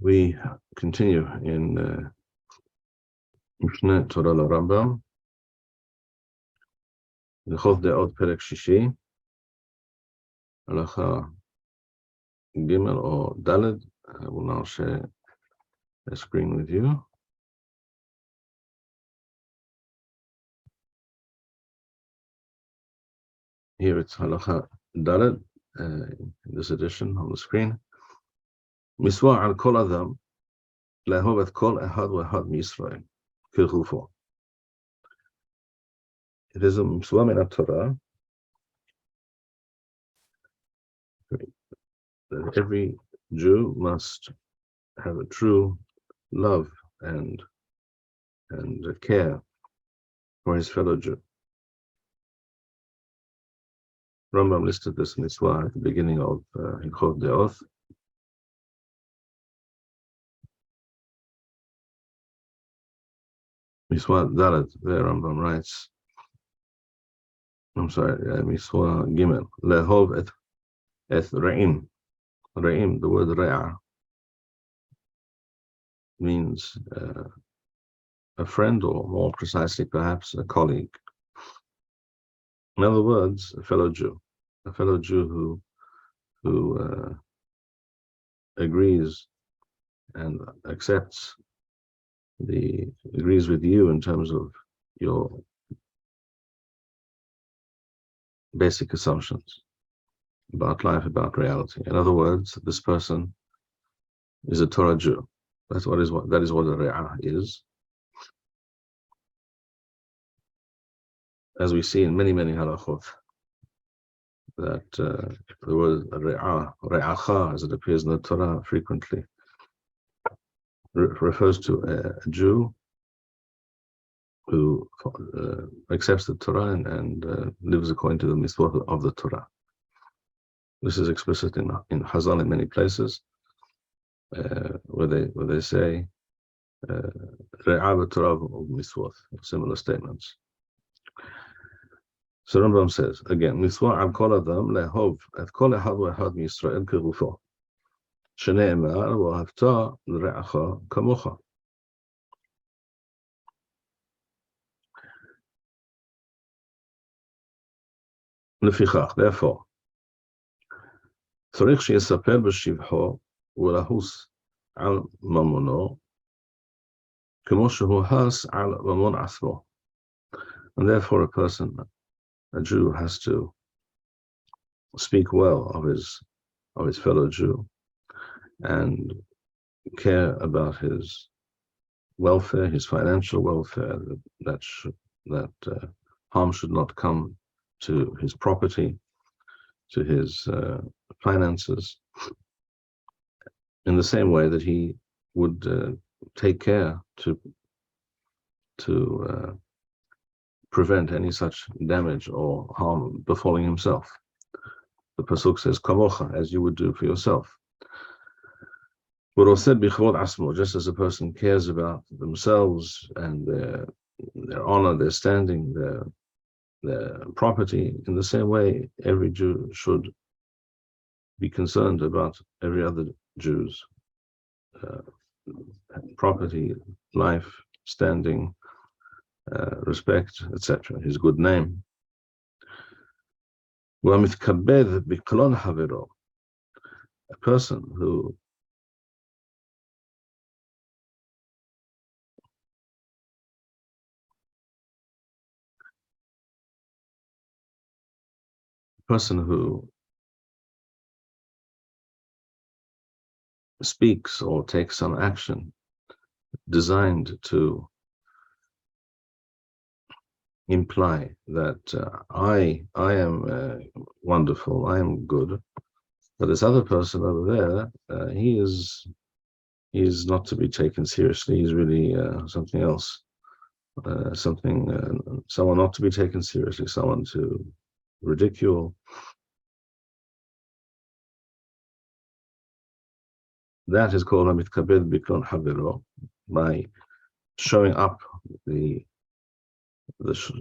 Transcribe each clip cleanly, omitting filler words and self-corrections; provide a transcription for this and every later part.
We continue in Mishneh Torah Rambam, Hilchot Deot Perek Shishi, Halacha Gimel or Daled. I will now share a screen with you. Here it's Halacha Daled, in this edition on the screen. Miswa al kol adam lahov et kol ehad v'ehad miYisrael kirchufo. It is a miswa min Torah that every Jew must have a true love and a care for his fellow Jew. Rambam listed this mitzvah at the beginning of Hilchot Deot. Mitzvah Dalet, there Rambam writes, Mitzvah Gimel, Lehov et Re'im. Re'im, the word Re'ah, means a friend, or more precisely perhaps a colleague. In other words, a fellow Jew who agrees and agrees with you in terms of your basic assumptions about life, about reality. In other words, this person is a Torah Jew. That is what a Re'ah is. As we see in many halachot, that the word Re'acha, as it appears in the Torah frequently, refers to a Jew who accepts the Torah and lives according to the mitzvot of the Torah. This is explicit in Chazal in many places, where they say Re'ah Torah of mitzvot, similar statements. So Rambam says again, mitzvah al kol adam lehov et kol ehad v'ehad miYisrael kirufo, shene'emar v'ahavta l're'acha kamocha. Lefichach, therefore, tzarich she'yisapel b'shivcho v'lahus al mamono kemo shehu has al mamon atzmo. And therefore a Jew has to speak well of his fellow Jew and care about his welfare, his financial welfare, that harm should not come to his property, to his finances, in the same way that he would take care to prevent any such damage or harm befalling himself. The pasuk says, "Kamocha," as you would do for yourself. Just as a person cares about themselves and their honor, their standing, their property, in the same way, every Jew should be concerned about every other Jew's property, life, standing, respect, etc., his good name. A person who speaks or takes some action designed to imply that I am wonderful, I am good, but this other person over there, he is not to be taken seriously. He's really something else, someone not to be taken seriously, someone to ridicule. That is called Hamitkabed Biklon Haviro, by showing up the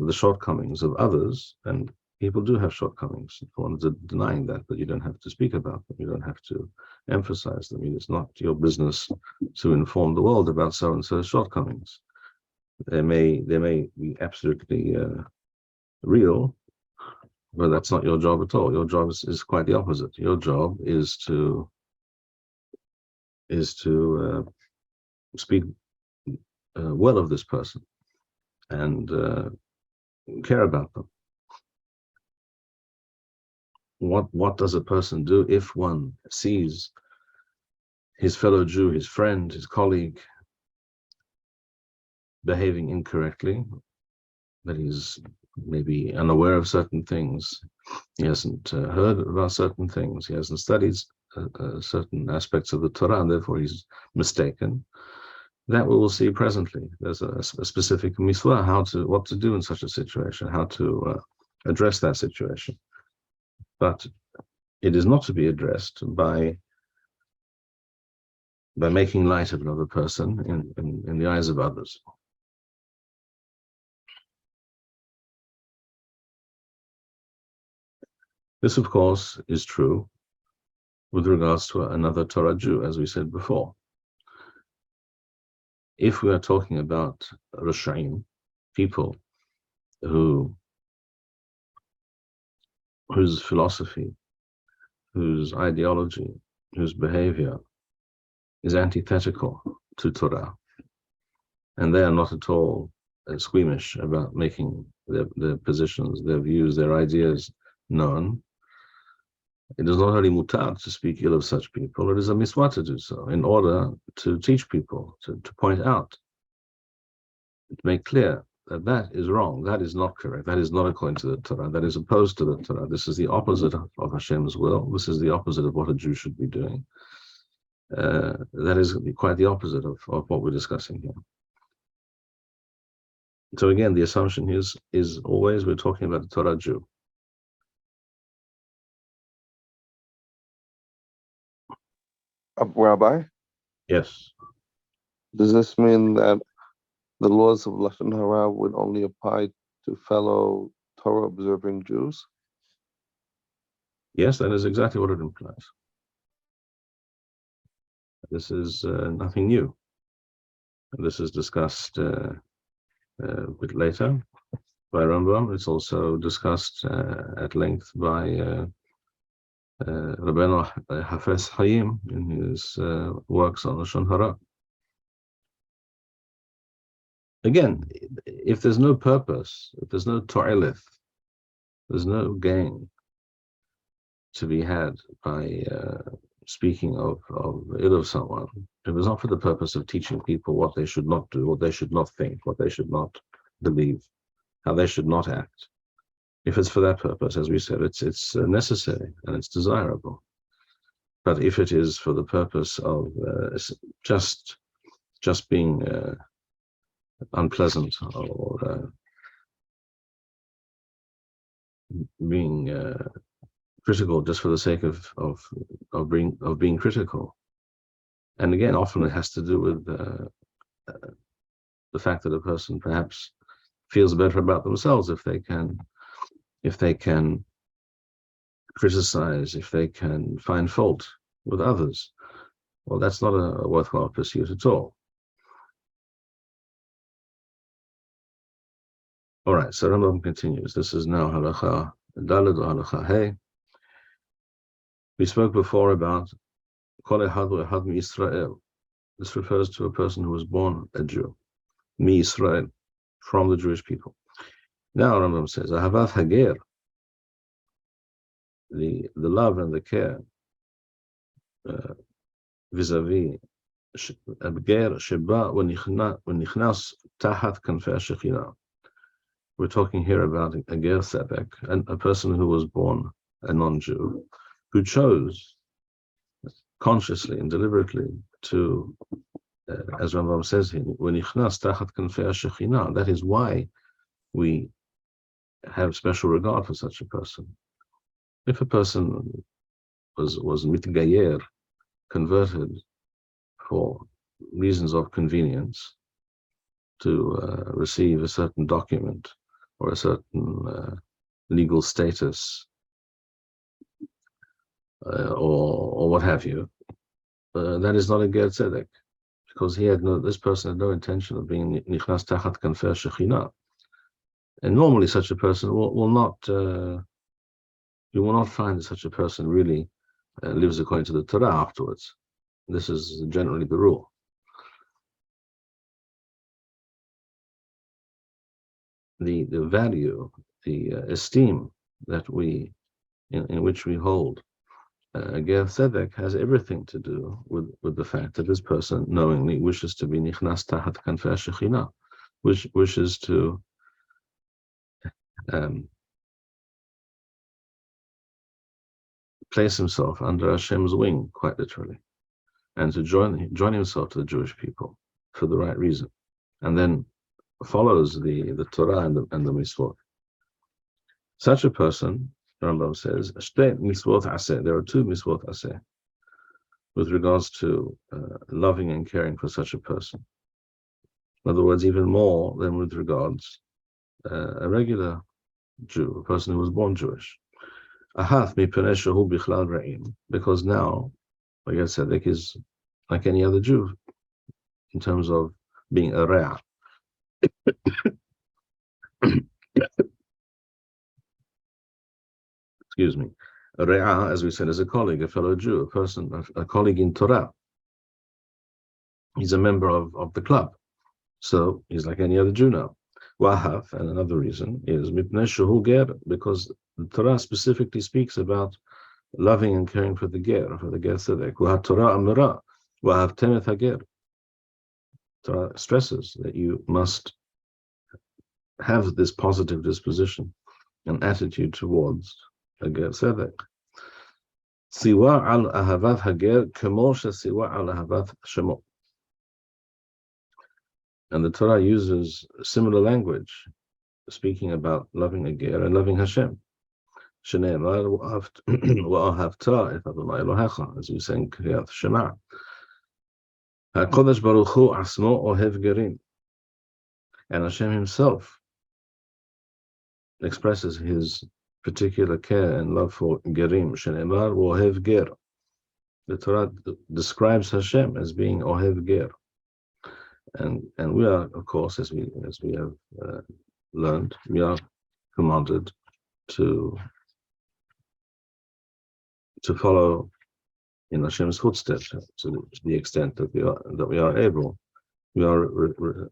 shortcomings of others and people do have shortcomings. No one's denying that, but you don't have to speak about them. You don't have to emphasize them. It's not your business to inform the world about so and so's shortcomings. They may be absolutely real, but that's not your job at all. Your job is quite the opposite. Your job is to speak well of this person and care about them. What does a person do if one sees his fellow Jew, his friend, his colleague behaving incorrectly, that he's maybe unaware of certain things, he hasn't heard about certain things, he hasn't studied certain aspects of the Torah, and therefore he's mistaken? That we will see presently. There's a specific mitzvah, what to do in such a situation, how to address that situation. But it is not to be addressed by making light of another person in the eyes of others. This, of course, is true with regards to another Torah Jew, as we said before. If we are talking about Rashaim, people whose philosophy, whose ideology, whose behavior is antithetical to Torah, and they are not at all squeamish about making their positions, their views, their ideas known, it is not only mutar to speak ill of such people, it is a mitzvah to do so, in order to teach people, to point out, to make clear that is wrong, that is not correct, that is not according to the Torah, that is opposed to the Torah. This is the opposite of Hashem's will. This is the opposite of what a Jew should be doing. That is quite the opposite of what we're discussing here. So again, the assumption is always we're talking about a Torah Jew. Rabbi? Yes. Does this mean that the laws of Lashon Hara would only apply to fellow Torah-observing Jews? Yes, that is exactly what it implies. This is nothing new. This is discussed a bit later by Rambam. It's also discussed at length by Rabbi David Bar-Hayim in his works on Lashon Hara. Again, if there's no purpose, if there's no to'ileth, there's no gain to be had by speaking of ill of someone, if it's not for the purpose of teaching people what they should not do, what they should not think, what they should not believe, how they should not act. If it's for that purpose, as we said, it's necessary and it's desirable. But if it is for the purpose of just being unpleasant or being critical just for the sake of being critical, and again, often it has to do with the fact that a person perhaps feels better about themselves if they can criticize, if they can find fault with others. Well, that's not a worthwhile pursuit at all. All right, so Rambam continues. This is now halacha daled or halacha hey. We spoke before about kol echad v'echad miYisrael. This refers to a person who was born a Jew, miYisrael, from the Jewish people. Now Rambam says, ahavat hager, the love and the care vis-a-vis ger sheba v'nichnas tahat kanfei hashechina. We're talking here about a ger tzedek, a person who was born a non-Jew, who chose consciously and deliberately to, as Rambam says here, v'nichnas tahat kanfei hashechina. That is why we have special regard for such a person. If a person was mitgayer, converted for reasons of convenience to receive a certain document or a certain legal status, or what have you, that is not a ger tzedek, because this person had no intention of being nichnas tachat kanfer shechina. And normally such a person will not, you will not find that such a person really lives according to the Torah afterwards. This is generally the rule. The value, the esteem that in which we hold ger tzedek has everything to do with the fact that this person knowingly wishes to be nichnas tachat kanfer shechina, wishes to place himself under Hashem's wing, quite literally, and to join himself to the Jewish people for the right reason, and then follows the Torah and the mitzvot. Such a person, Rambam says, shte mitzvot aseh. There are two mitzvot aseh with regards to loving and caring for such a person. In other words, even more than with regards a regular Jew, a person who was born Jewish. Ahath mipnei shehu bichlal re'im, because now, like I said, Tzedek is like any other Jew in terms of being a re'ah. Excuse me. A re'ah, as we said, is a colleague, a fellow Jew, a person, a colleague in Torah. He's a member of the club, so he's like any other Jew now. Wahaf, and another reason is mipnei shehu ger, because the Torah specifically speaks about loving and caring for the ger tzedek. Wahaf Torah amira, wahaf temet hager. Torah stresses that you must have this positive disposition and attitude towards a ger tzedek. Siwa al ahavat hager kemo siwa al ahavat shemo. And the Torah uses similar language, speaking about loving a ger and loving Hashem. Shneimar wa'ahavta et Adonai Elohecha, as we say in Kriyat Shema. HaKodesh Baruch Hu asmo ohev gerim. And Hashem Himself expresses His particular care and love for gerim. Shneimar wa'ohev ger. The Torah describes Hashem as being ohev ger. And we are, of course, as we have learned, we are commanded to follow in Hashem's footsteps to the extent that we are able. We are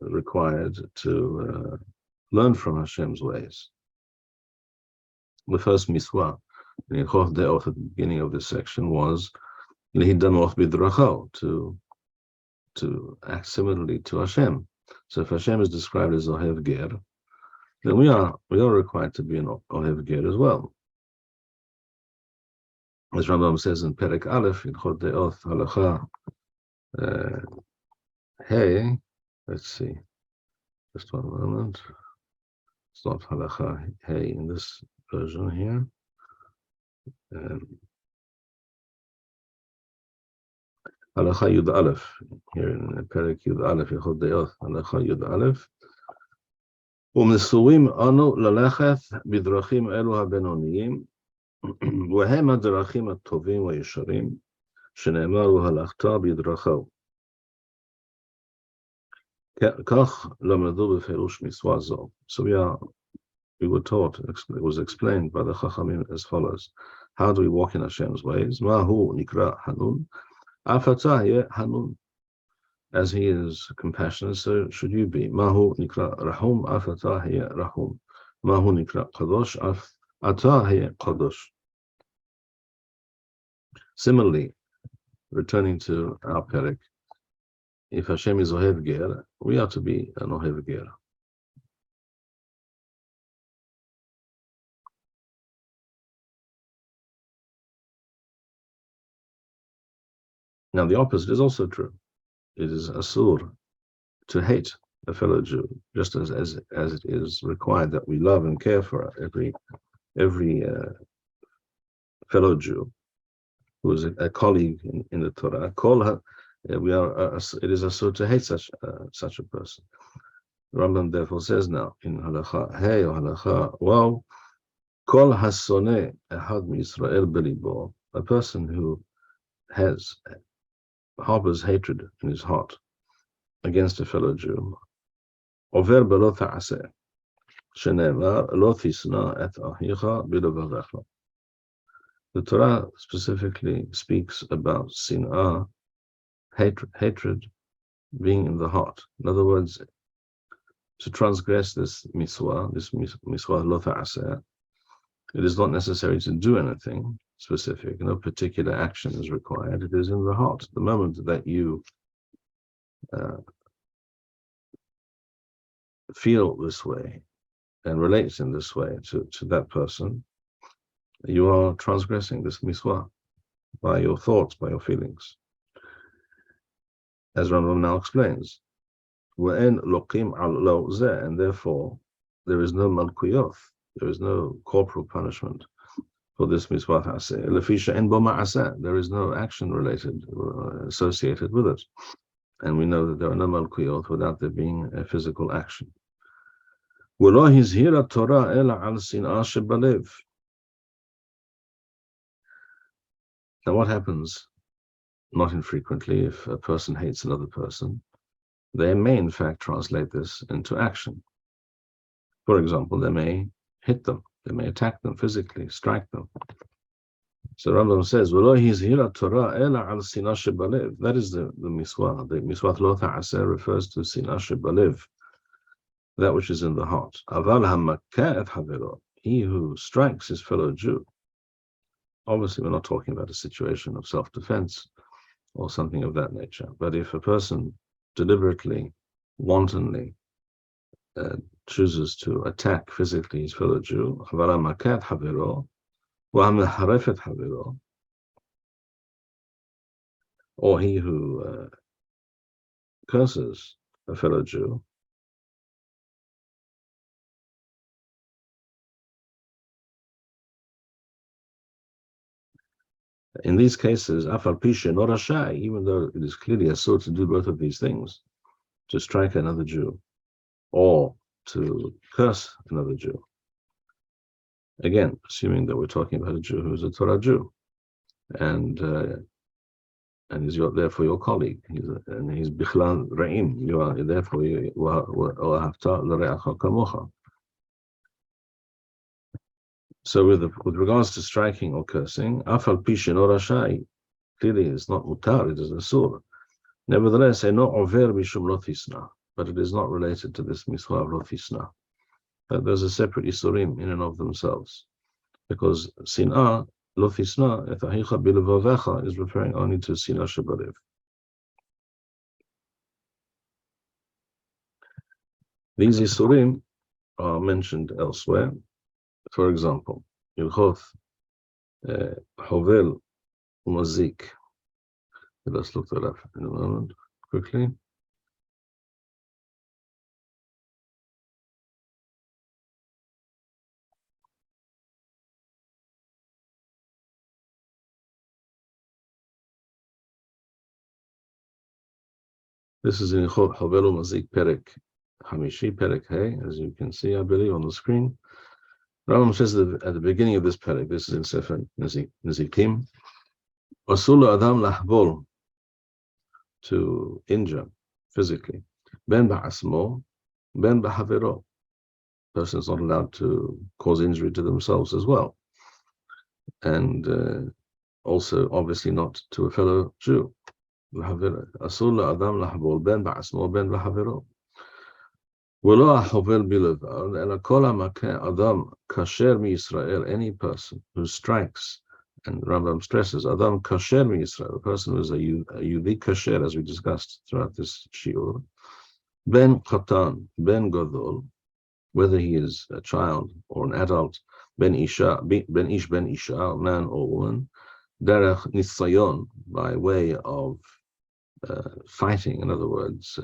required to learn from Hashem's ways. The first mitzvah in Hilchot Deot at the beginning of this section was lihidamoch b'dracho, to act similarly to Hashem. So if Hashem is described as Ohev Ger, then we are required to be an Ohev Ger as well. As Rambam says in Perek Aleph, in Hilchot Deot, halacha hey, let's see, just one moment. It's not halacha hey in this version here. Halacha Yud Aleph, here in Perek Yud Aleph, Hilchot Deot, Halacha Yud Aleph. ומסורים אנו ללכת בדרכים אלו הבינוניים, והם הדרכים הטובים והישרים, שנאמר והלכת בדרכיו. כך למדו בפירוש מצווה זו. So we were taught, it was explained by the Chachamim as follows. How do we walk in Hashem's ways? Mahu nikra hanun. Afatah hanun, as He is compassionate, so should you be. Mahu nikra rahum, afatah rahum. Mahu nikra kadosh, atah kadosh. Similarly, returning to our perek, if Hashem is ohev ger, we are to be an ohev ger. Now the opposite is also true. It is asur to hate a fellow Jew, just as it is required that we love and care for every fellow Jew who is a colleague in the Torah. It is asur to hate such a person. Rambam therefore says now in halacha hey or halacha wow, Kol hasone ehad miYisrael belibo, a person who harbors hatred in his heart against a fellow Jew. Over belo ta'aseh, shenemar lo tisna et ahicha bilavavecha. The Torah specifically speaks about sin'ah, hatred being in the heart. In other words, to transgress this mitzvah lo ta'aseh, it is not necessary to do anything specific. No particular action is required. It is in the heart. The moment that you feel this way and relate in this way to that person, you are transgressing this mitzvah by your thoughts, by your feelings. As Rambam now explains, and therefore there is no malkuyot, there is no corporal punishment for this mitzvah. There is no action related or associated with it. And we know that there are no malkuyot without there being a physical action. Now what happens not infrequently if a person hates another person? They may in fact translate this into action. For example, they may hit them, they may attack them physically, strike them. So Rambam says, that is the mitzvah. The mitzvah lo ta'aseh refers to sinah shebalev, that which is in the heart. He who strikes his fellow Jew. Obviously, we're not talking about a situation of self-defense or something of that nature. But if a person deliberately, wantonly chooses to attack physically his fellow Jew, or he who curses a fellow Jew, in these cases, even though it is clearly asur to do both of these things, to strike another Jew or to curse another Jew, again, assuming that we're talking about a Jew who is a Torah Jew, and is therefore your colleague, he's bichlan ra'im, you are therefore hafta l're'acha kamocha. So with regards to striking or cursing, afal pishin or rashai, clearly it's not mutar, it is asur. Nevertheless, no over mishum lo tisna, but it is not related to this mitzvah of lo tisna. But there's a separate isurim in and of themselves, because sin'ah lo tisna et ahicha bilavavecha is referring only to sin'ah shebalev. These isurim are mentioned elsewhere. For example, Hilchot Hovel Umazik. Let's look that up in a moment, quickly. This is in Hilchot Hovel Umazik Perek Hamishi, Perek Hey, as you can see, I believe, on the screen. Rambam says that at the beginning of this perek, this is in Sefer Nezikim, Asula Adam Lahbol, to injure physically, Ben Ba'asmo, Ben Ba'havero. Person is not allowed to cause injury to themselves as well. And also, obviously, not to a fellow Jew. Asula Adam Lahbol, Ben Ba'asmo, Ben Ba'havero. Any person who strikes, and Rambam stresses, Adam kasher mi Yisrael, a person who is a Yudi kasher, as we discussed throughout this shiur, ben Khatan, ben Gadol, whether he is a child or an adult, ben Isha, ben Ish, ben Isha, man or woman, derech nisayon, by way of fighting, in other words,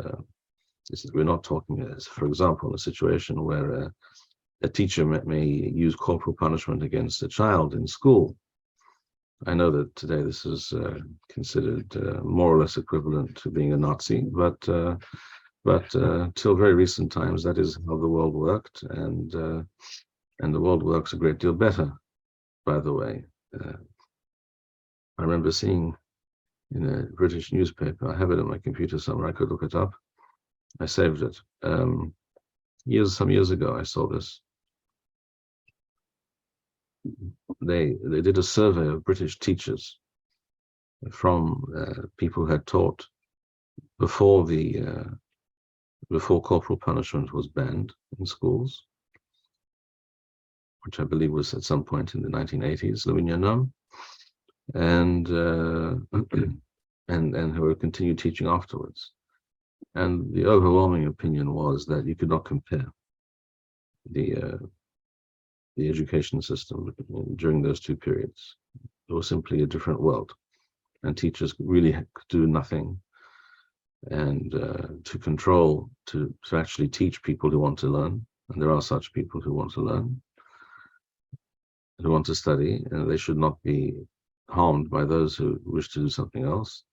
we're not talking, as for example, a situation where a teacher may use corporal punishment against a child in school. I know that today this is considered more or less equivalent to being a Nazi, but till very recent times, that is how the world worked, and And the world works a great deal better, by the way. I remember seeing in a British newspaper, I have it on my computer somewhere, I could look it up. I saved it. Some years ago, I saw this. They did a survey of British teachers from people who had taught before corporal punishment was banned in schools, which I believe was at some point in the 1980s, and who were continued teaching afterwards. And the overwhelming opinion was that you could not compare the education system during those two periods. It was simply a different world, and teachers really could do nothing. And to actually teach people who want to learn, and there are such people who want to learn, who want to study, and they should not be harmed by those who wish to do something else,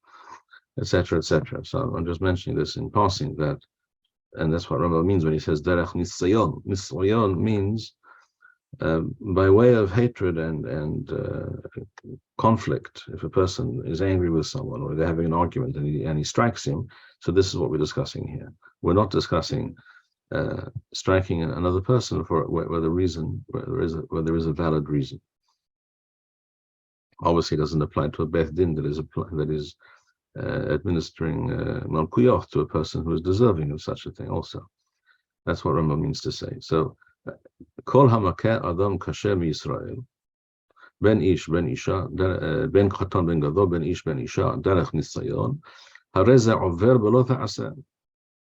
etc., etc. So I'm just mentioning this in passing, and that's what Rambam means when he says derech nisayon. Nisayon means by way of hatred and conflict. If a person is angry with someone or they're having an argument and he strikes him, so this is what we're discussing here. We're not discussing striking another person for where there is a valid reason. Obviously, it doesn't apply to a beth din that is administering malkuyot to a person who is deserving of such a thing. Also, that's what Rambam means to say. So, kol hamakeh adam kasher miYisrael, ben ish ben isha, ben chatan ben gadol, ben ish ben isha, derech nisayon, harei ze over belo ta'aseh.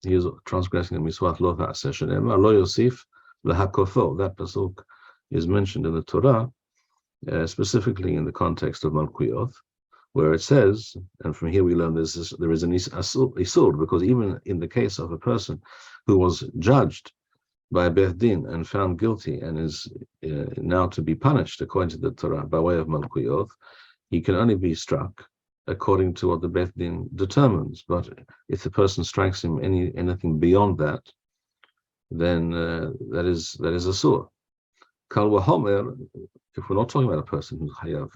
He is transgressing the mitzvah lo ta'aseh shene'emar lo yosif lahakotho. That pasuk is mentioned in the Torah, specifically in the context of malkuyot, where it says, and from here we learn there is an isur, because even in the case of a person who was judged by a beth din and found guilty and is now to be punished according to the Torah by way of malkuyot, he can only be struck according to what the beth din determines. But if the person strikes him anything beyond that, then that is asur. Kal v'homer, if we're not talking about a person who's hayav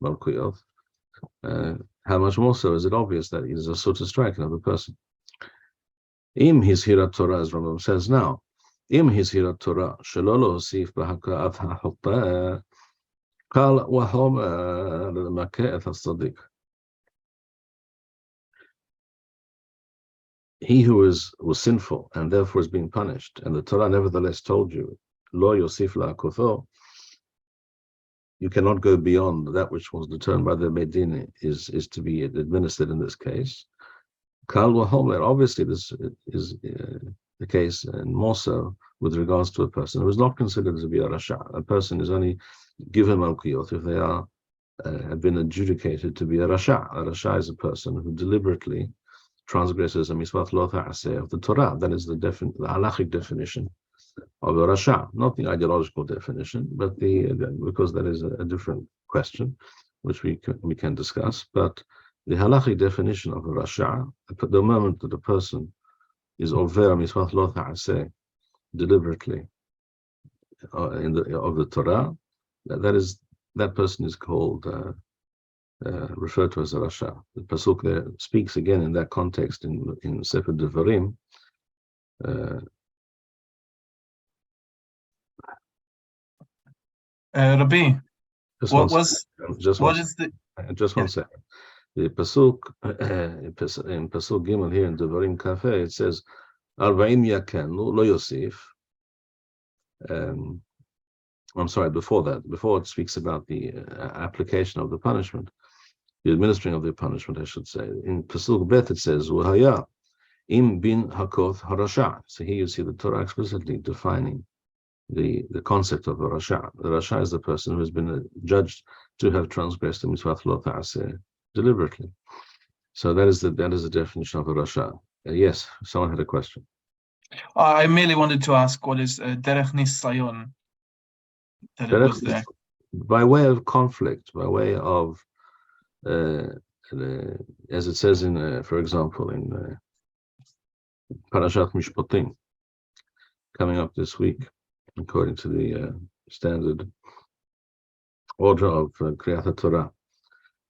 malkuyot, how much more so is it obvious that it is asur to strike another person? Im hizhirat Torah, as Rambam says now, im hizhirat Torah shelo lohosif b'haka'at ha'choteh kal v'homer l'makeh et hasadik. He who was sinful and therefore is being punished, and the Torah nevertheless told you, lo yosif la'akotho, you cannot go beyond that which was determined by the Medin is to be administered in this case. Kal v'homer, obviously this is the case, and more so with regards to a person who is not considered to be a rasha. A person is only given malkuyot if they have been adjudicated to be a rasha. A rasha is a person who deliberately transgresses a mitzvah lo ta'aseh of the Torah. That is the halachic definition of a rasha, not the ideological definition, but because that is a different question, which we can discuss. But the halachic definition of a rasha, the moment that a person is over mitzvah lo ta'aseh deliberately of the Torah, that person is called referred to as a rasha. The pasuk there speaks again in that context in Sefer Devarim. Rabbi, Just one second. second. The pasuk in pasuk Gimel here in Devarim Cafe, it says Arba'im yakenu lo yosif. I'm sorry. Before it speaks about the application of the punishment, the administering of the punishment, I should say. In pasuk Bet it says Wahaya im bin hakoth harasha. So here you see the Torah explicitly defining the concept of a rasha. The rasha is the person who has been judged to have transgressed the mitzvah lo ta'aseh deliberately. So that is the definition of a rasha. Yes, someone had a question. I merely wanted to ask, what is derech nisayon? That it was there. By way of conflict, by way of, as it says in, for example, in Parashat Mishpatim, coming up this week, according to the standard order of Kriyat Torah.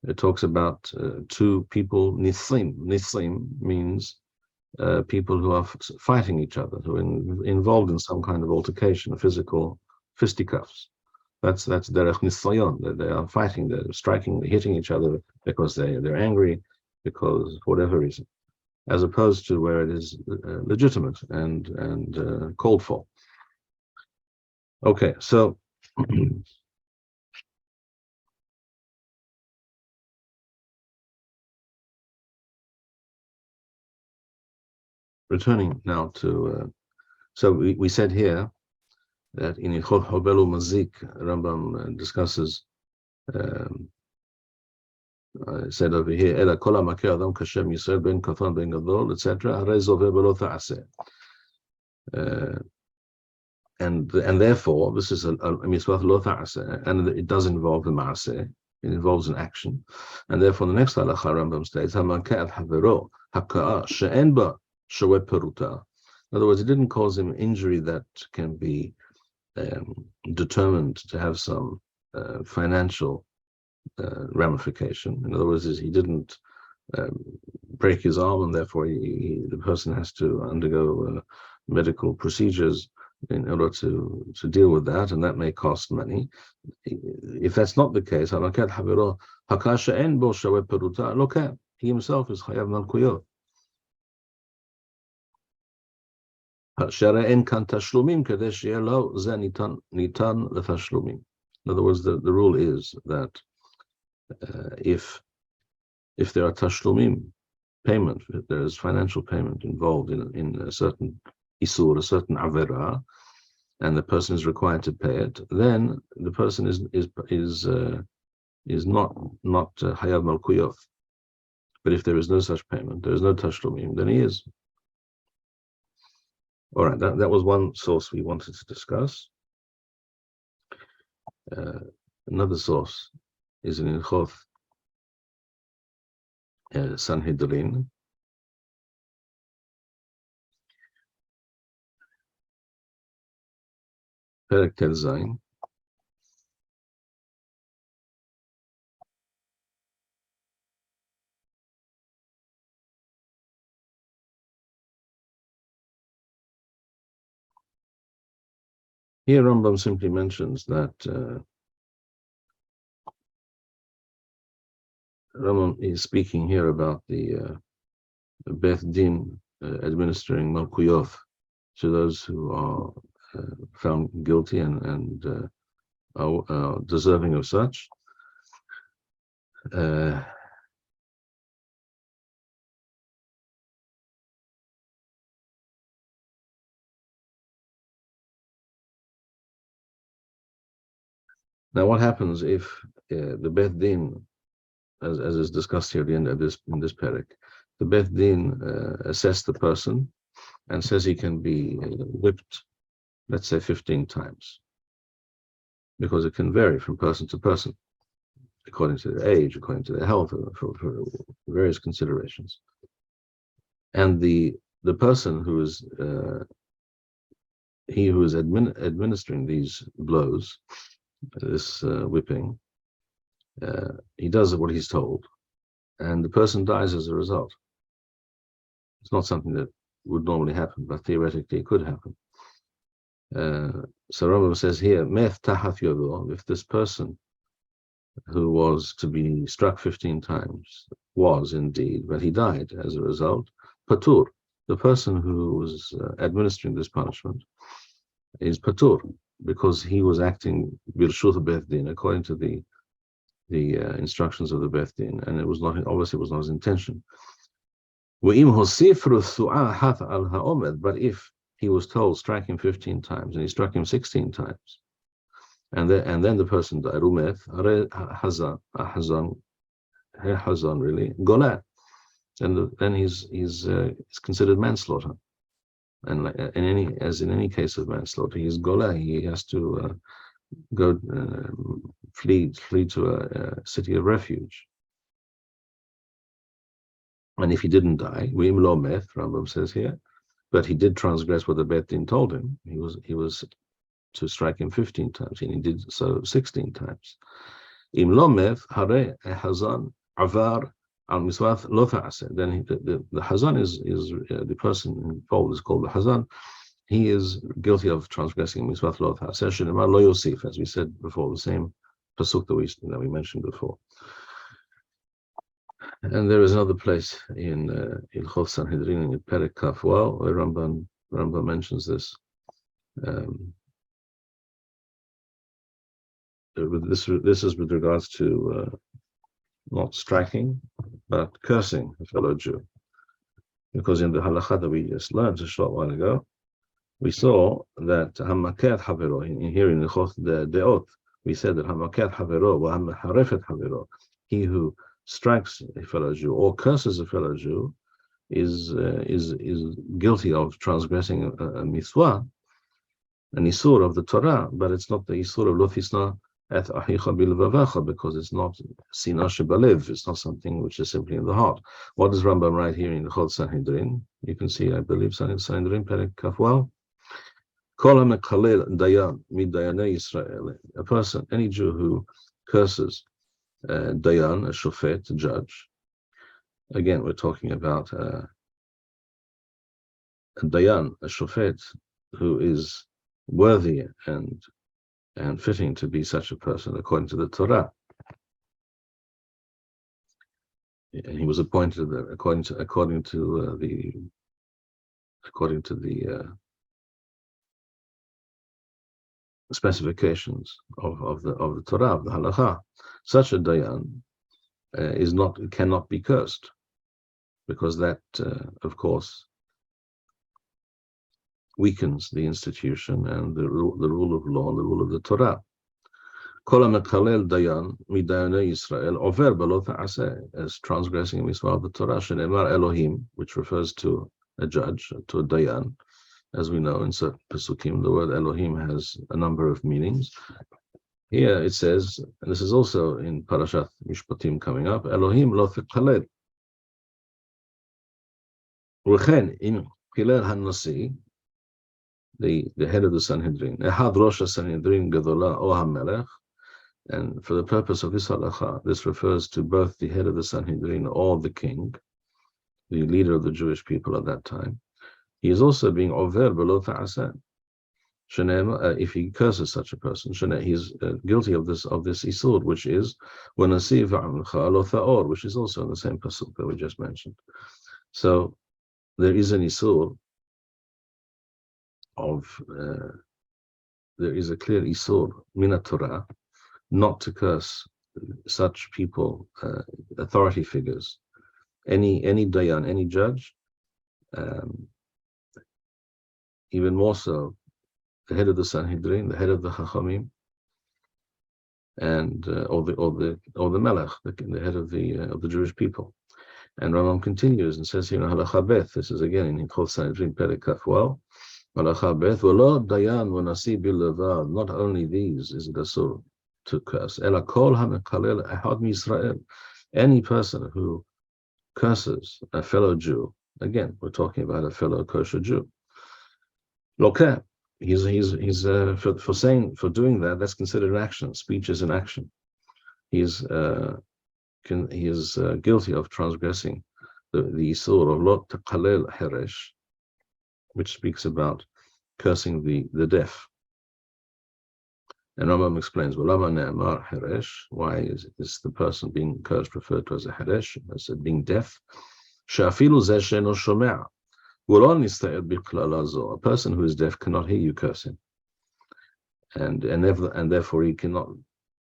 It talks about two people, Nisim. Nisim means people who are fighting each other, who are involved in some kind of altercation, physical fisticuffs. That's derech nisayon. They are fighting, they're striking, hitting each other because they're angry, because for whatever reason, as opposed to where it is legitimate and called for. Okay, so returning now to, so we said here that in Hilchot Hobelu Mazik, Rambam discusses, said over here, Ela kol hamakeh adam kashem Yisrael ben katan ben gadol, etc. Harei zoveh belo ta'aseh. And therefore, this is a mitzvah lo ta'aseh, and it does involve the ma'aseh. It involves an action, and therefore the next halacha Rambam states, hamakeh al havero haka'a she'en ba showeh peruta. In other words, it didn't cause him injury that can be determined to have some financial ramification. In other words, he didn't break his arm, and therefore the person has to undergo medical procedures in order to deal with that, and that may cost money. If that's not the case, he himself is chayav malkuyot. In other words, the rule is that if there are tashlumim, payment, if there is financial payment involved in a certain isur, a certain avera, and the person is required to pay it, then the person is not hayav malkuyot. But if there is no such payment, there is no tashlumim, then he is. All right, that was one source we wanted to discuss. Another source is in Hilchot Sanhedrin. Perek Tel Zayin. Here Rambam simply mentions that Rambam is speaking here about the Beth Din administering Malkuyot to those who are found guilty and are deserving of such. Now, what happens if the Beth Din, as is discussed here at the end of in this perek, the Beth Din assess the person and says he can be whipped, let's say 15 times, because it can vary from person to person, according to their age, according to their health, for various considerations. And the person who is administering these blows, this whipping, he does what he's told, and the person dies as a result. It's not something that would normally happen, but theoretically it could happen. So Rambam says here, Meth tahat yodo, if this person who was to be struck 15 times was indeed, but he died as a result, patur, the person who was administering this punishment is patur, because he was acting birshut Beth Din, according to the instructions of the Beth Din, and it was not, obviously it was not his intention. But if he was told strike him 15 times and he struck him 16 times, and then the person died, hazan really golat, and then he's considered manslaughter. And in any case of manslaughter, he's gola. He has to go flee to a city of refuge. And if he didn't die, Wim lo meth, Rambam says here, but he did transgress what the Beth Din told him. He was to strike him 15 times, and he did so 16 times. Im lomev hare hazan avar al miswath lo ta'aseh. Then the hazan is the person involved is called the hazan. He is guilty of transgressing miswath lo ta'aseh. Shenema lo yosif, as we said before, the same pasuk that we mentioned before. And there is another place in Hilchot Sanhedrin in Perek Kaf Waw where Rambam mentions this. This is with regards to not striking, but cursing a fellow Jew. Because in the halakha that we just learned a short while ago, we saw that hamakat havero, in here in the Deot, we said that hamakat havero wa harefet havero, he who strikes a fellow Jew or curses a fellow Jew is guilty of transgressing a mitzvah, an isur of the Torah, but it's not the isur of lo tisna et achicha bilvavacha, because it's not sina shebalev, it's not something which is simply in the heart. What does Rambam write here in the Hilchot Sanhedrin? You can see, I believe, Sanhedrin Perek Kaf Waw. Kol hamekalel dayan midayanei Yisrael, a person, any Jew who curses dayan, a shofet, a judge. Again, we're talking about a dayan, a shofet, who is worthy and fitting to be such a person according to the Torah. And he was appointed according to the specifications of the Torah, of the halakha. Such a dayan cannot be cursed, because that of course weakens the institution and the rule of law and the rule of the Torah. Kol hamekalel dayan midayanei Yisrael over belo ta'aseh, as transgressing a mitzvah of the Torah, shenemar Elohim, which refers to a judge, to a dayan. As we know in certain pesukim, the word Elohim has a number of meanings. Here it says, and this is also in Parashat Mishpatim coming up, Elohim lo tekalel. Uchen in Hilel HaNasi, the head of the Sanhedrin, Ehad Rosh HaSanhedrin Gedola O HaMelech, and for the purpose of this halakha, this refers to both the head of the Sanhedrin or the king, the leader of the Jewish people at that time. He is also being over below ta'aseh. If he curses such a person, he is guilty of this isur, which is which is also in the same pasuk that we just mentioned. So there is an isur there is a clear isur min Torah not to curse such people, authority figures, any dayan, any judge, even more so the head of the Sanhedrin, the head of the Chachamim, and or the Melech, the head of the Jewish people. And Rambam continues and says here in Halacha Beth, this is again in Hilchot Sanhedrin Perek Kaf Waw, Halacha Beth, V'lo dayan v'nasi bilavad. Not only these is it asur to curse, ela kol hamekalel ehad miYisrael. Any person who curses a fellow Jew, again we're talking about a fellow kosher Jew. Lokeh, he's for doing that, that's considered an action. Speech is an action. He is guilty of transgressing the isur of lot tekalel heresh, which speaks about cursing the deaf. And Rambam explains, V'lama ne'amar heresh, why is the person being cursed referred to as a heresh, as being deaf? She'afilu zeh she'eno shomea. A person who is deaf cannot hear you cursing, and therefore he cannot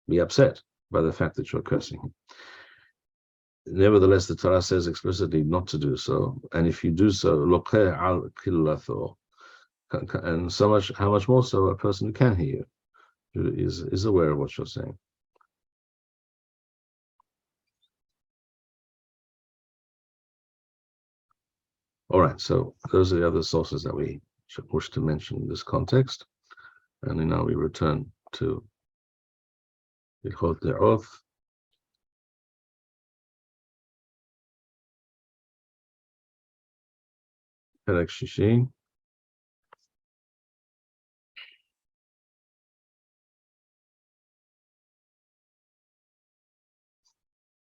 be upset by the fact that you're cursing him. Nevertheless, the Torah says explicitly not to do so, and if you do so, and so much, how much more so a person who can hear you, who is aware of what you're saying. All right, so those are the other sources that we wish to mention in this context. And now we return to Hilchot Deot. Perek Shishi.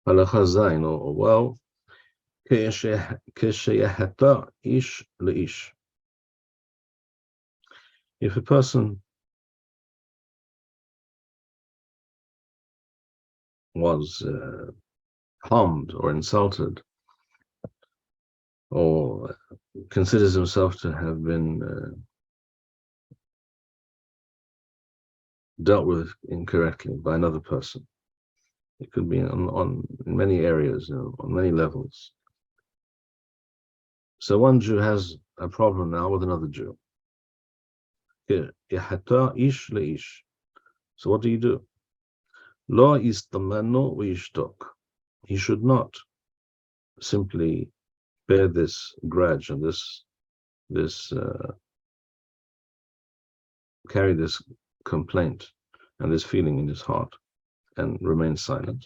Halacha zayin, or well, kesheyahata ish leish. If a person was harmed or insulted, or considers himself to have been dealt with incorrectly by another person, it could be on in many areas, on many levels. So one Jew has a problem now with another Jew. So what do you do? Lo istamanu v'yishtok. He should not simply bear this grudge and this carry this complaint and this feeling in his heart and remain silent.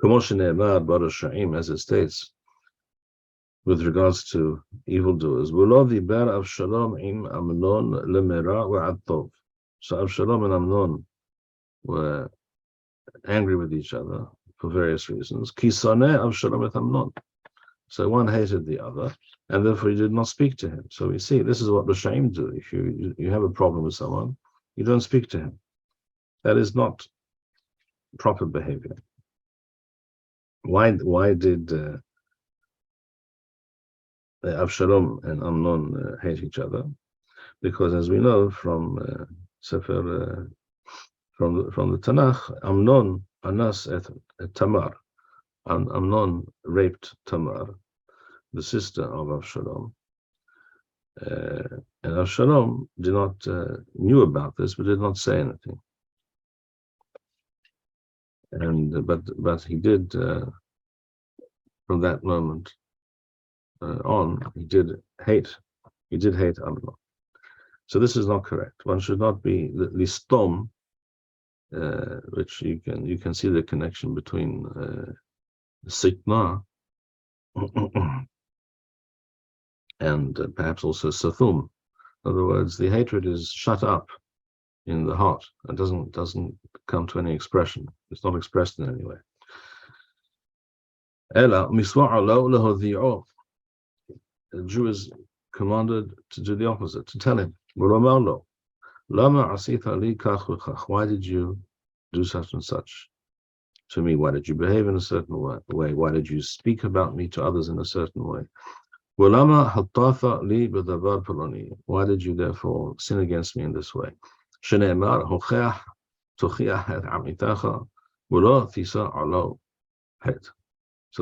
As it states with regards to evildoers, so Avshalom and Amnon were angry with each other for various reasons. So one hated the other, and therefore he did not speak to him. So we see this is what Rishaim do. If you have a problem with someone, you don't speak to him. That is not proper behavior. Why did Avshalom and Amnon hate each other? Because, as we know from Sefer, from the Tanakh, Amnon anas et Tamar. Amnon raped Tamar, the sister of Avshalom, and Avshalom did not knew about this, but did not say anything. And but he did from that moment on. He did hate Amnon. So this is not correct. One should not be listom, which you can see the connection between sikma and perhaps also sathum. In other words, the hatred is shut up in the heart and doesn't come to any expression. It's not expressed in any way. The Jew is commanded to do the opposite, to tell him, why did you do such and such to me? Why did you behave in a certain way? Why did you speak about me to others in a certain way? Why did you therefore sin against me in this way? So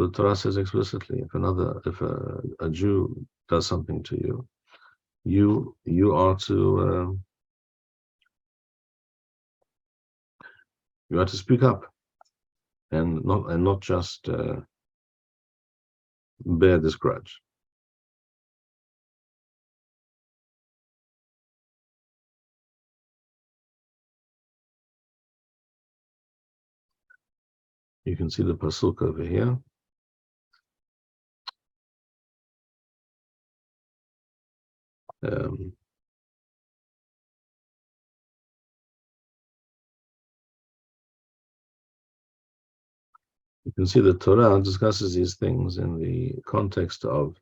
the Torah says explicitly, if a Jew does something to you, you are to speak up and not just bear this grudge. You can see the pasuk over here. You can see the Torah discusses these things in the context of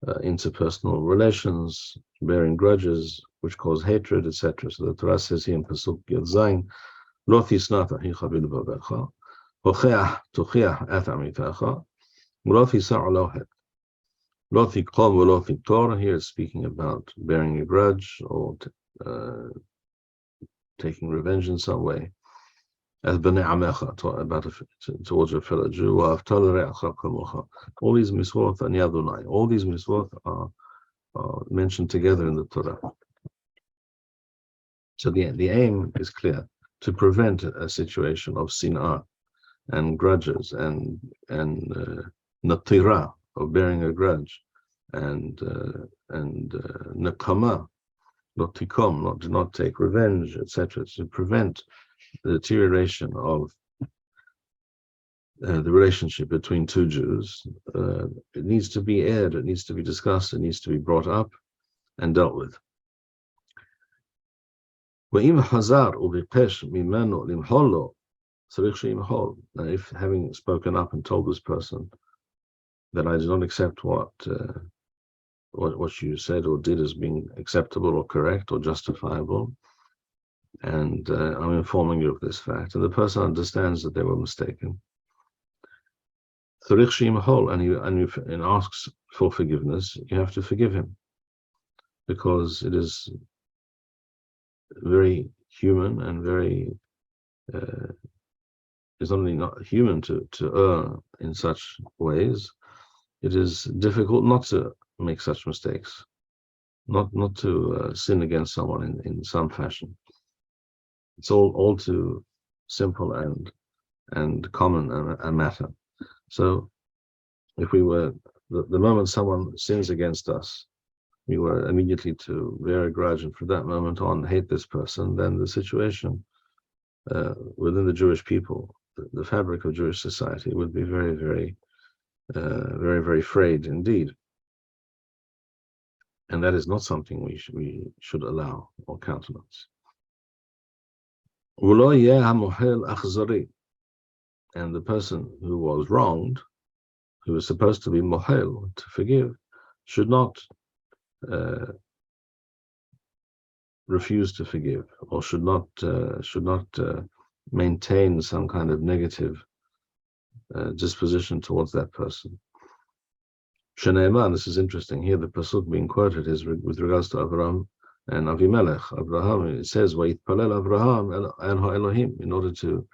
interpersonal relations, bearing grudges, which cause hatred, etc. So the Torah says here in pasuk Yud Zayin, Lo tisnat achicha b'levavecha, hocheach tochiach et amitecha, u'lo tisa alo het. Lo tikol v'lo tiktor. Here it's speaking about bearing a grudge or taking revenge in some way. As b'nei amecha, towards a fellow Jew. All these misvot and yadunai, all these misvot are mentioned together in the Torah. So the aim is clear, to prevent a situation of sin'ah and grudges and natira, of bearing a grudge, and nakama, not tikom, do not take revenge, etc. To prevent the deterioration of the relationship between two Jews. It needs to be aired, it needs to be discussed, it needs to be brought up and dealt with. Now, if having spoken up and told this person that I do not accept what you said or did as being acceptable or correct or justifiable, and I'm informing you of this fact, and the person understands that they were mistaken, and asks for forgiveness, you have to forgive him, because it is very human and very it's only not human to err in such ways. It is difficult not to make such mistakes, not to sin against someone in some fashion. It's all too simple and common a matter. So if we were, the moment someone sins against us, we were immediately to bear a grudge and from that moment on hate this person, then the situation within the Jewish people, the fabric of Jewish society, would be very, very, very frayed indeed. And that is not something we should allow or countenance. And the person who was wronged, who was supposed to be mohel, to forgive, should not refuse to forgive, or should not maintain some kind of negative disposition towards that person. Shene'emar, this is interesting here, the pasuk being quoted is with regards to Abraham and Avimelech. Abraham, it says, "Vayitpalel Abraham el ha'Elohim," in order to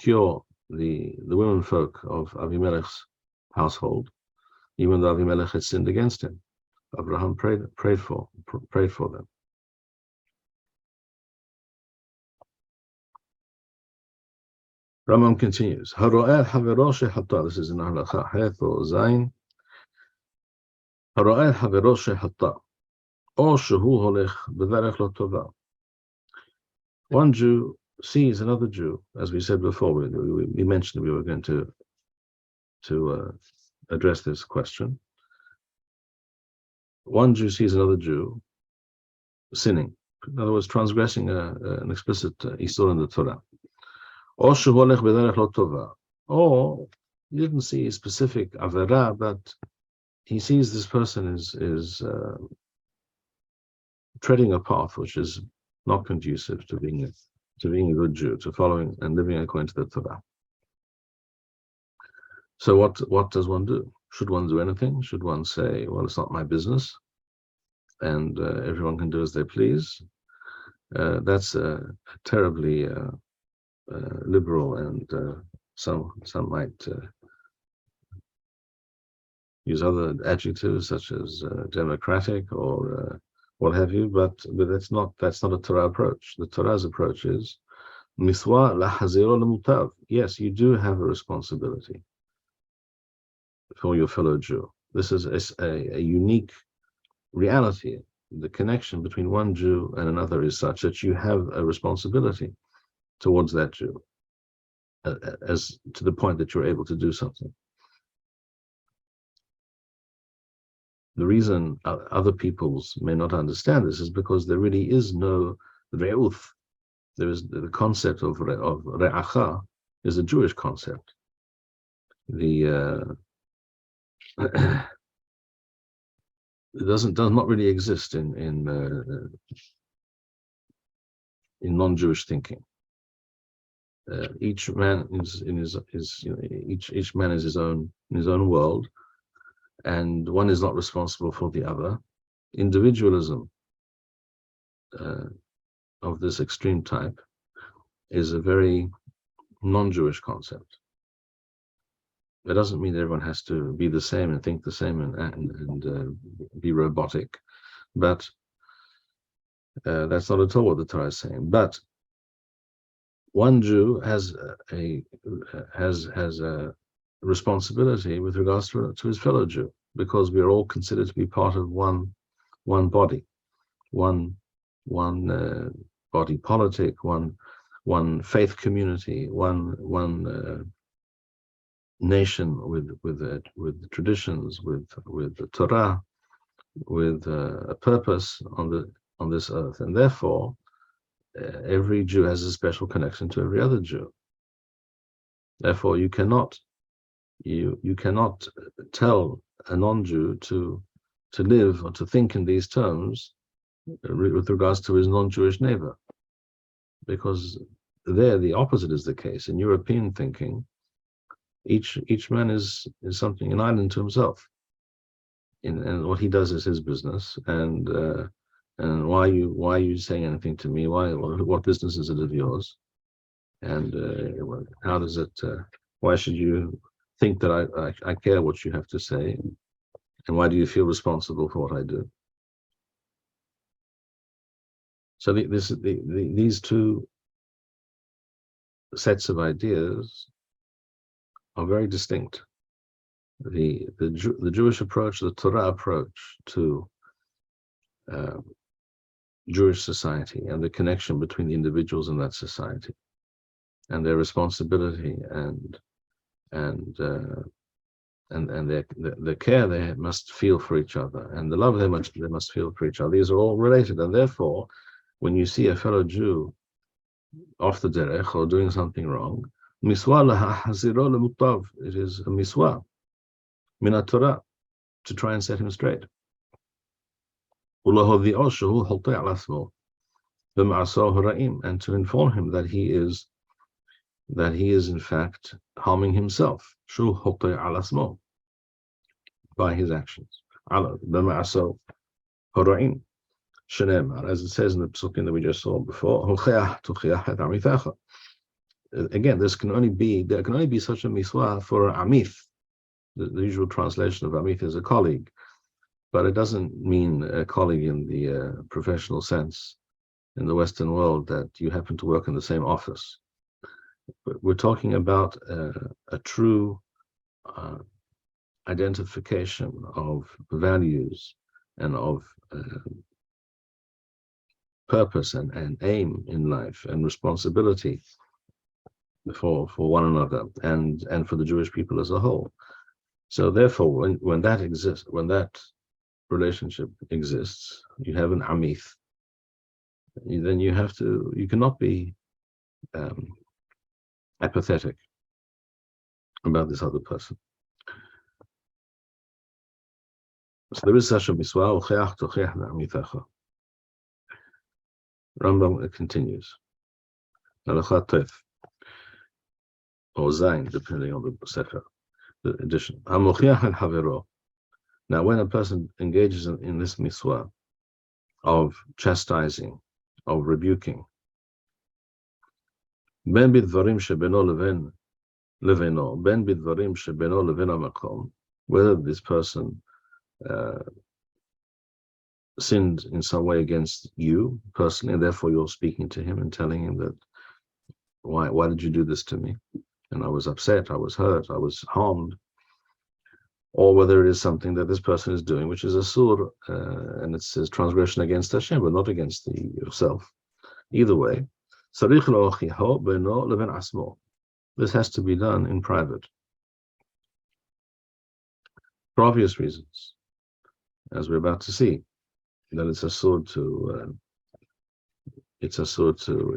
cure the women folk of Avimelech's household, even though Avimelech had sinned against him. Abraham prayed for them. Rambam continues. This is in Halacha Heth or Zayin. Hara'eh havero she'hata, or shehu holech b'derech lo tova. One Jew sees another Jew, as we said before. We mentioned we were going to address this question. One Jew sees another Jew sinning, in other words, transgressing an explicit isur in the Torah. Or shehu holech b'derech lo tova, or he didn't see a specific avera, but he sees this person is treading a path which is not conducive to being a good Jew, to following and living according to the Torah. So what does one do? Should one do anything? Should one say, well, it's not my business, and everyone can do as they please? That's a terribly liberal, and some might use other adjectives such as democratic or what have you, but that's not a Torah approach. The Torah's approach is miswa lahaziro lemutav. Yes, you do have a responsibility for your fellow Jew. This is a unique reality. The connection between one Jew and another is such that you have a responsibility towards that Jew, as to the point that you're able to do something. The reason other peoples may not understand this is because there really is no re'uth. There is the concept of re'acha is a Jewish concept. It does not really exist in non-Jewish thinking. Each man is in his each man is in his own world, and one is not responsible for the other. Individualism of this extreme type is a very non-Jewish concept. It doesn't mean that everyone has to be the same and think the same and be robotic, but that's not at all what the Torah is saying. But one Jew has a responsibility with regards to his fellow Jew, because we are all considered to be part of one body, one body politic, one faith community, one nation with traditions, with the Torah, with a purpose on this earth, and therefore every Jew has a special connection to every other Jew. Therefore, you cannot tell a non-Jew to live or to think in these terms with regards to his non-Jewish neighbor, because there the opposite is the case. In European thinking, each man is something, an island to himself, and what he does is his business. And why are you saying anything to me? What business is it of yours? And how does it? Why should you think that I care what you have to say? And why do you feel responsible for what I do? So these two sets of ideas are very distinct. The Jewish approach, the Torah approach to Jewish society and the connection between the individuals in that society, and their responsibility and the care they must feel for each other, and the love they must feel for each other. These are all related, and therefore, when you see a fellow Jew off the derech or doing something wrong, miswa lahaziro lemutav, it is a miswa min Torah to try and set him straight. And to inform him that he is in fact harming himself by his actions. As it says in the psukim that we just saw before, again, there can only be such a miswa for amith. The usual translation of amith is a colleague, but it doesn't mean a colleague in the professional sense in the Western world that you happen to work in the same office. But we're talking about a true identification of values and of purpose and aim in life and responsibility for one another and for the Jewish people as a whole. So therefore, when that exists, when that relationship exists, you have an amith. Then you cannot be apathetic about this other person. So there is such a miswa. Rambam continues. Or Zain, depending on the sefer, the edition. Now, when a person engages in this miswa of chastising, of rebuking, whether this person sinned in some way against you personally, and therefore you're speaking to him and telling him that why did you do this to me? And I was upset, I was hurt, I was harmed. Or whether it is something that this person is doing, which is a sur, and it says transgression against Hashem, but not against yourself. Either way, this has to be done in private, for obvious reasons, as we're about to see, that it's a sword to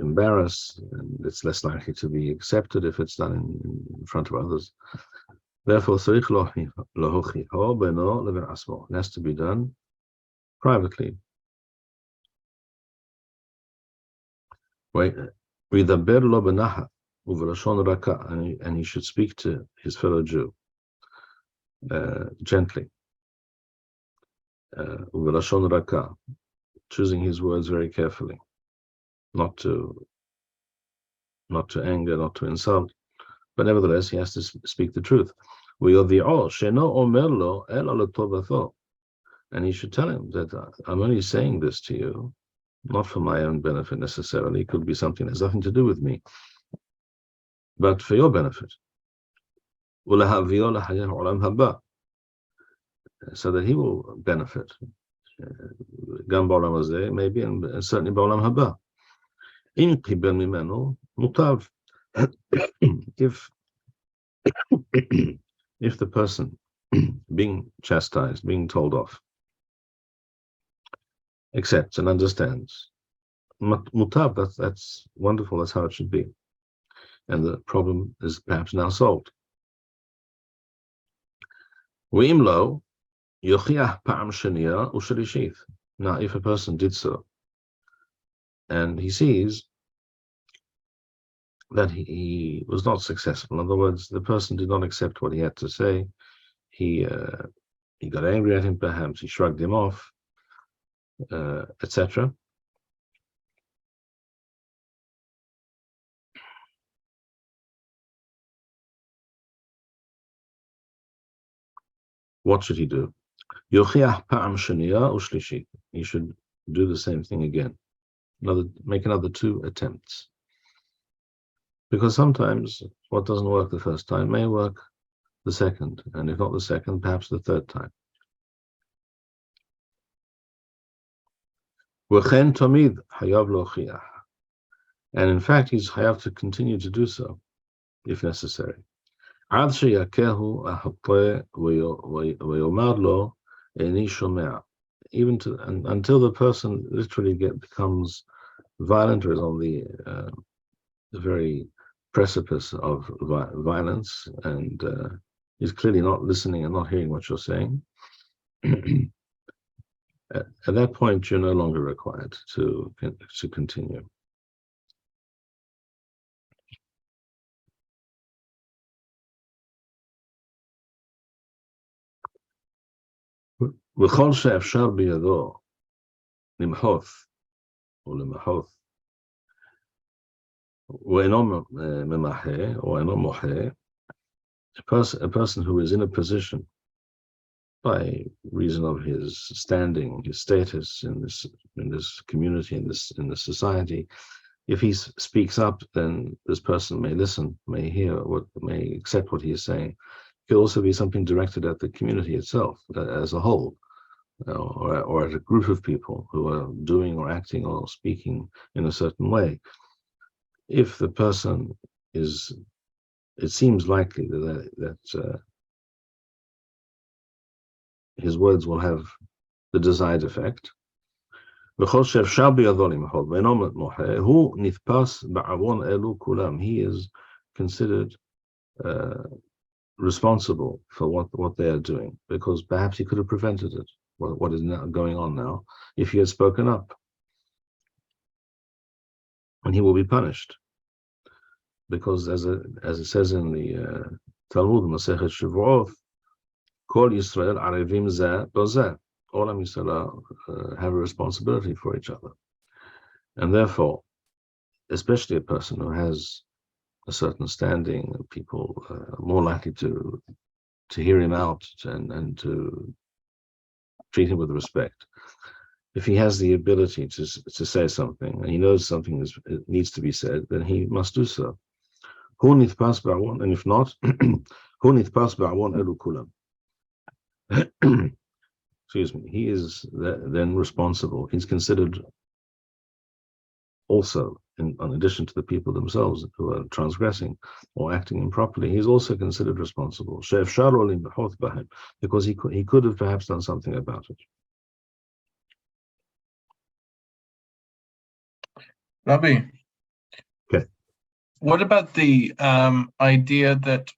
embarrass, and it's less likely to be accepted if it's done in front of others. Therefore, it has to be done privately. And he should speak to his fellow Jew gently, choosing his words very carefully, not to anger, not to insult, but nevertheless he has to speak the truth. And he should tell him that I'm only saying this to you, not for my own benefit necessarily. It could be something that has nothing to do with me, but for your benefit. So that he will benefit. Gam ba'olam hazeh, maybe, and certainly ba'olam haba. In qibel mimenu mutav. If the person being chastised, being told off, accepts and understands mutab, that's wonderful. That's how it should be, and the problem is perhaps now solved. Now, if a person did so, and he sees that he was not successful, in other words, the person did not accept what he had to say, he got angry at him, perhaps he shrugged him off, etc. What should he do? He should do the same thing again. Make another 2 attempts. Because sometimes what doesn't work the first time may work the second, and if not the second, perhaps the third time. And in fact, he's hayav to continue to do so, if necessary. Even until the person literally becomes violent or is on the very precipice of violence, and is clearly not listening and not hearing what you're saying. At that point, you're no longer required to continue. וכל שאפשר בידו למחוף או למחות ואינו ממחה או אינו מוחה, a person who is in a position by reason of his standing, his status in this community, in the society, if he speaks up, then this person may listen, may hear, may accept what he is saying. It could also be something directed at the community itself as a whole, or at a group of people who are doing or acting or speaking in a certain way. If the person is, it seems likely that his words will have the desired effect. He is considered responsible for what they are doing, because perhaps he could have prevented it, what is now going on now, if he had spoken up. And he will be punished, because as it says in the Talmud, Masechet Shavuot, Kol Yisrael Arevim Zeh Bozeh. All of Yisrael have a responsibility for each other, and therefore, especially a person who has a certain standing, people are more likely to hear him out and to treat him with respect. If he has the ability to say something, and he knows something needs to be said, then he must do so. And if not, excuse me, he is then responsible. He's considered also, in addition to the people themselves who are transgressing or acting improperly, he's also considered responsible, because he could have perhaps done something about it. Rabbi, okay. What about the idea that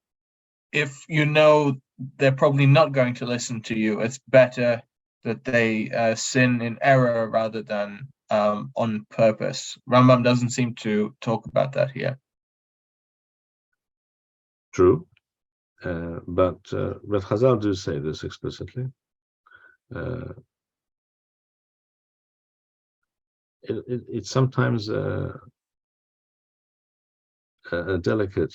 if you know they're probably not going to listen to you, it's better that they sin in error rather than on purpose? Rambam doesn't seem to talk about that here. True, but Chazal do say this explicitly. It's sometimes a delicate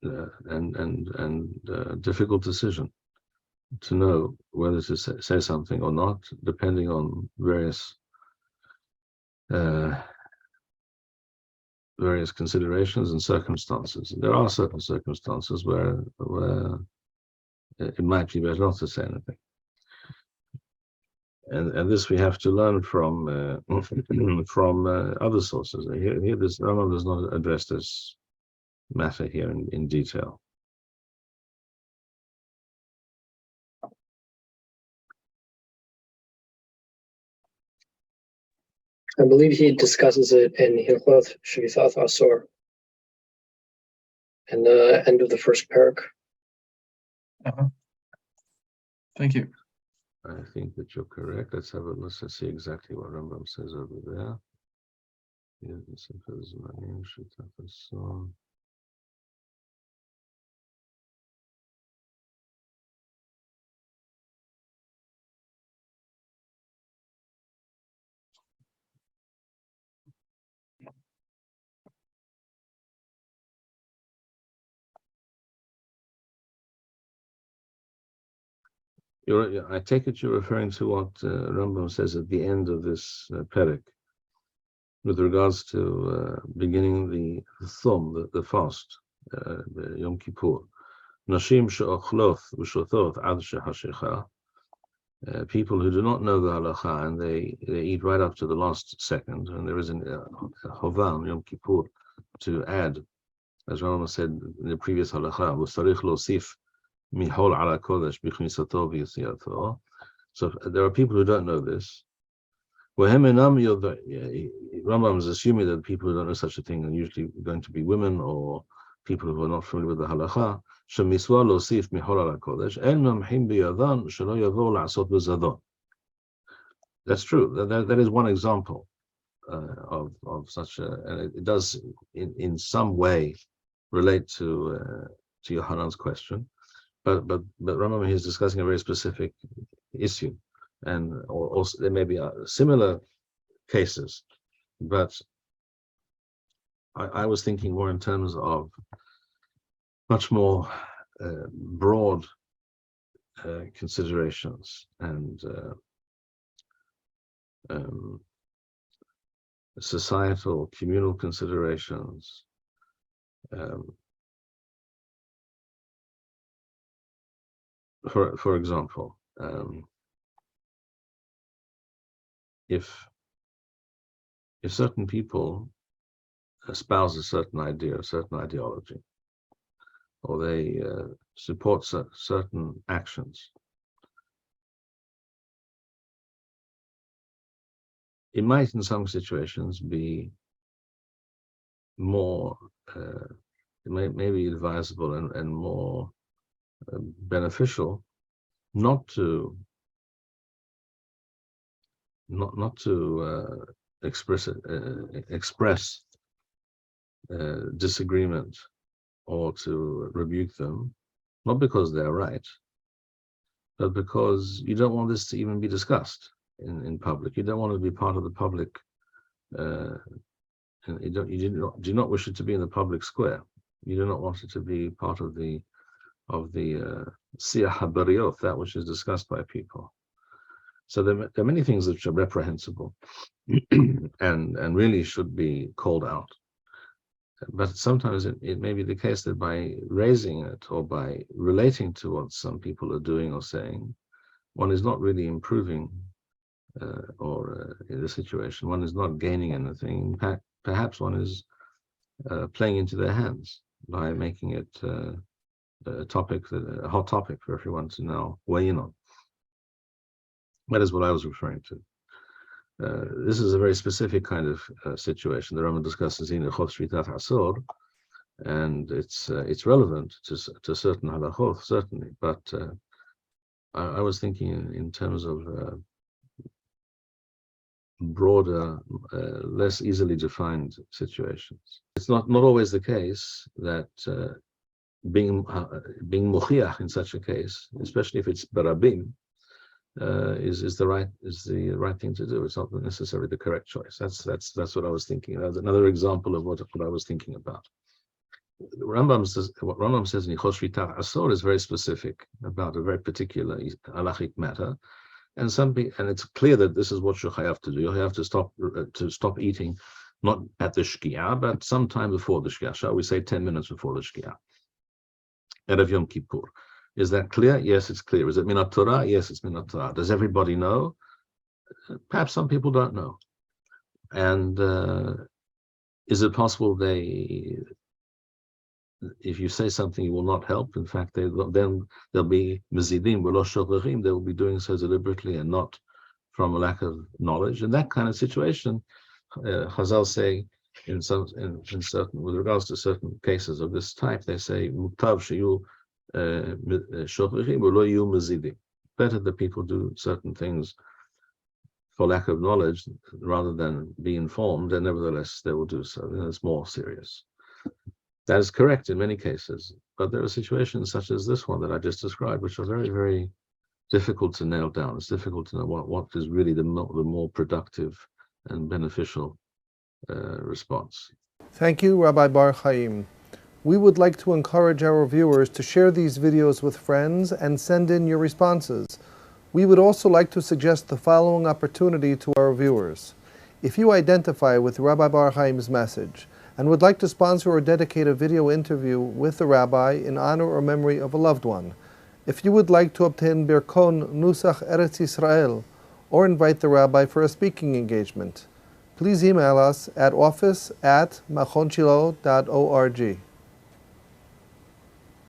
and difficult decision to know whether to say something or not, depending on various considerations and circumstances. There are certain circumstances where it might be better not to say anything. And this we have to learn from other sources. Here this Rambam does not address this matter here in detail. I believe he discusses it in Hilchot Shvitat Asor, in the end of the first parak. Thank you. I think that you're correct. Let's have a look. Let's see exactly what Rambam says over there. I take it you're referring to what Rambam says at the end of this perek, with regards to beginning the thum, the fast, the Yom Kippur. Nashim she'ochloth v'shothot ad shehashecha. People who do not know the halacha and they eat right up to the last second, and there is a Hovan Yom Kippur to add, as Rambam said in the previous halacha, v'sarich losif mihol ala kodesh b'chnisato v'yitziato. So there are people who don't know this. Rambam is assuming that people who don't know such a thing are usually going to be women or people who are not familiar with the halacha. That's true. That is one example of such a, and it does in some way relate to Yohanan's question, but Rambam is discussing a very specific issue, and also there may be similar cases, but I was thinking more in terms of much more broad considerations and societal, communal considerations. For example, if certain people espouse a certain idea, a certain ideology, or they support certain actions, it might in some situations be more, it may be advisable and more beneficial not to express disagreement or to rebuke them, not because they're right, but because you don't want this to even be discussed in public. You don't want to be part of the public, and you do not wish it to be in the public square. You do not want it to be part of the siyah habariyot, that which is discussed by people. So there are many things which are reprehensible and really should be called out. But sometimes it may be the case that by raising it or by relating to what some people are doing or saying, one is not really improving in the situation. One is not gaining anything. Perhaps one is playing into their hands by making it a hot topic for everyone to now weigh in on. That is what I was referring to. This is a very specific kind of situation. The Rambam discusses in Hilchot Shvitat Asor, and it's relevant to certain halachot, certainly. But I was thinking in terms of broader, less easily defined situations. It's not always the case that being mochiach in such a case, especially if it's barabim, is the right thing to do. It's not necessarily the correct choice. That's what I was thinking. That's another example of what I was thinking about. What Rambam says in Hilchot Shvitat Asor is very specific about a very particular halachic matter, and it's clear that this is what you have to do. You have to stop eating, not at the shkia, but sometime before the shkia. Shall we say 10 minutes before the shkia? Erev Yom Kippur. Is that clear? Yes, it's clear. Is it Minat Torah? Yes, it's Minat Torah. Does everybody know? Perhaps some people don't know. And is it possible if you say something, it will not help? In fact, then they'll be mezidim, they will be doing so deliberately and not from a lack of knowledge. In that kind of situation, Chazal say in certain, with regards to certain cases of this type, they say mutav sheyu shochachim u'lo yu mezidi. Better that people do certain things for lack of knowledge rather than be informed, and nevertheless they will do so. It's more serious. That is correct in many cases, but there are situations such as this one that I just described, which are very, very difficult to nail down. It's difficult to know what is really the more productive and beneficial response. Thank you, Rabbi Bar-Hayim. We would like to encourage our viewers to share these videos with friends and send in your responses. We would also like to suggest the following opportunity to our viewers. If you identify with Rabbi Bar-Hayim's message and would like to sponsor or dedicate a video interview with the rabbi in honor or memory of a loved one, if you would like to obtain Birkon Nusach Eretz Yisrael or invite the rabbi for a speaking engagement, please email us at office@machonshilo.org.